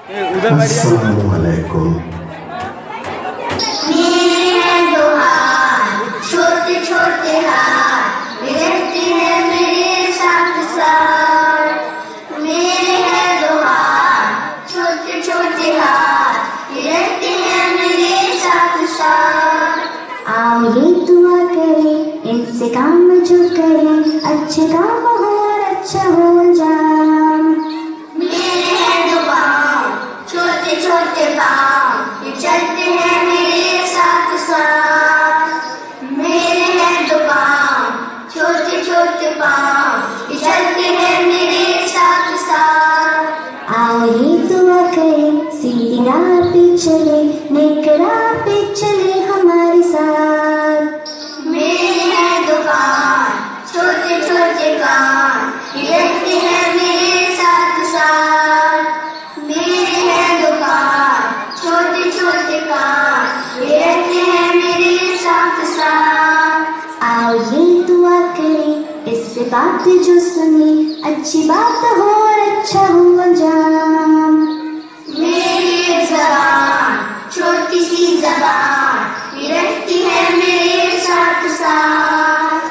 अस्सलामु अलैकुम। छोटे छोटे हाथ रहते हैं मेरे साथ साथ। मेरे हैं दो हाथ, छोटे छोटे हाथ रहते हैं मेरे साथ साथ। आओ ये दुआ करें, इनसे काम जो करें अच्छे काम हो और अच्छा हो अंजाम। मेरे हैं दो पाँव, छोटे छोटे पाँव, ये चलते हैं मेरे साथ साथ। मेरे हैं दो पाँव, छोटे छोटे पाँव, ये चलते हैं मेरे साथ साथ। आओ ये दुआ करें, सीधी राह पे चले, नेक राह पे चले हमारे साथ। मेरे हैं दो कान, छोटे छोटे कान, ये रहते हैं मेरे साथ साथ। मेरे हैं दो कान, छोटे छोटे कान, ये रहते हैं मेरे साथ साथ। आओ ये दुआ करें, इससे बात जो सुनी अच्छी बात हो और अच्छा हो अंजाम। मेरी एक ज़बान, छोटी सी ज़बान, ये रहती है मेरे साथ साथ।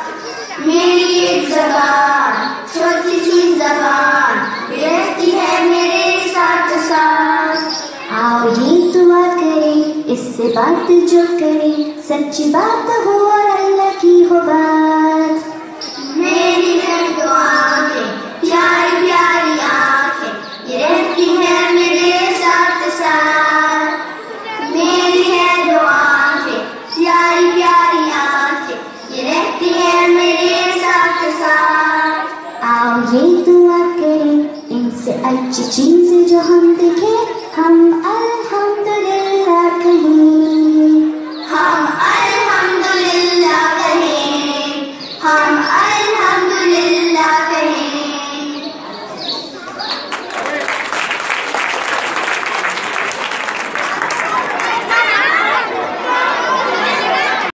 मेरी एक ज़बान, छोटी सी ज़बान, ये रहती है मेरे साथ साथ। आओ ये दुआ करें, इससे बात जो करें सच्ची बात हो और अल्लाह की हो बात। मेरी है दो आँखें, प्यारी प्यारी आँखें, ये रहती हैं मेरे साथ साथ। मेरी है दो आँखें, प्यारी प्यारी आँखें, ये रहती हैं मेरे साथ साथ। आओ ये दुआ करें, इनसे अच्छी चीज़ें जो हम देखें हम अल्हम्दुलिल्लाह